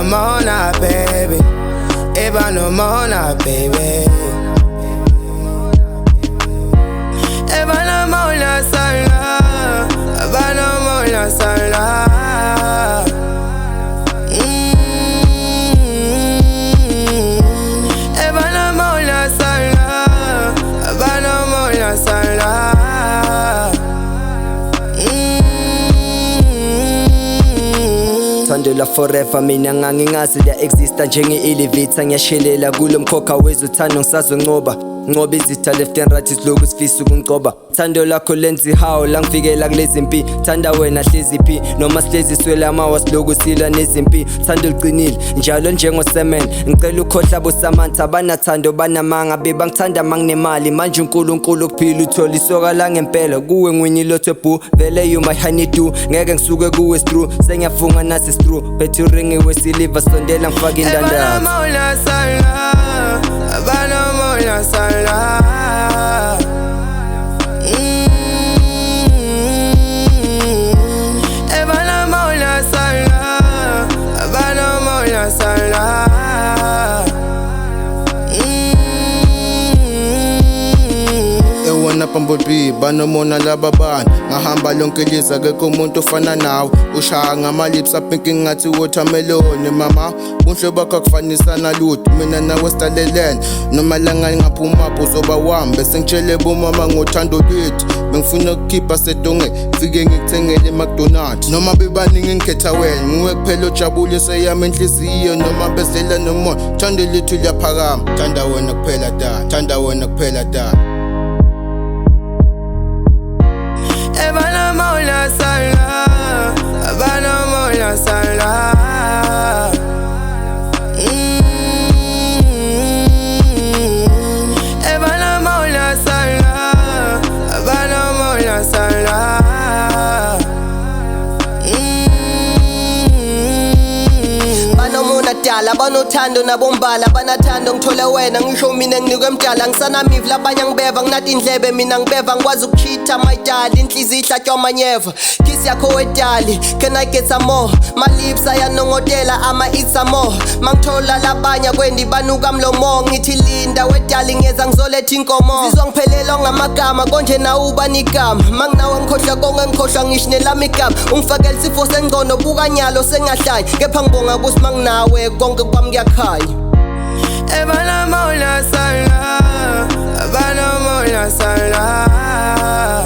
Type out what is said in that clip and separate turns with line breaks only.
more now, baby. Ever no more now, baby. Ever no more now, Salah. Ever no more now, Salah. Ever no more now, Salah. Ever no more now, Salah. Thandela forever mina ngangingazi liya exista njenge-elevita ngiyashelela kulo mkhokha wezothando ngisazoncoba ngoba izitha left and right isiloku sifisa ukunqoba thando lakho lenza ihawu la ngifikela kulezi mpi thanda wena hlezi phi noma sihlezi swela amawa siloku silwa nezimpi thando liqinile njalo njengosemen ngicela ukhohla bosamantha banathando banamanga bebangithanda manginemali manje uNkulunkulu kuphila uthola isoka la ngempela kuwe ngwinyi lotho boo vele you my honeydew ngeke ngisuke kuwe through sengiyafunga nasi through bethu ringi wesiliva sondela ngifaka indanda Salah. Ever no more now, Salah. Ever no more now, Salah.
Ewana pambobi banomona lababana ngahamba lonke liza akekho umuntu ofana nawe ushaya ngamalips aphinki ngathi watermelon mama unhle bakho akufanisana lutho mina nawe sitalelene noma langa ngaphuma uzoba wami bese ngitshele bomama ngothando lwethu bengifuna ukukhipha sedonge fike ngikuthengele eMcDonald's noma bebaningi ngikhetha wena nguwe kuphela ojabulise yami enhliziyo noma bezela nomoya thando lethu liyaphakama thanda wena kuphela da thanda wena kuphela da
Ever no more now, Salah. Ever no more now, Salah. Ever no more now, Salah. Ever no more now, Salah.
Banomona dala banothando nabombala banathando ngithola wena ngisho mina nginikwe mdala ngisanamivu labanye ngibeva nginathi indlebe mina ngibeva ngikwazi ukuchitha my darling inhliziyo ihlatywa amanyeva kiss yakho wedali can I get some more my lips ayanongotela ama eat some more mangithola labanye kwendi banuka mlomo ngithi linda wedali ngeza ngizoletha inkomo sizwa ngiphelelwa ngamagama konje nawe ubanigama manginawe ngikhohlwa konke ngikhohlwa ngisho nelami igama ungifakela isifo sengcondo buka nyalo sengahlayi kepha ngibonga kusi manginawe konke kwami kuyakhanya
Ever no more now, Salah. Ever no more now, Salah.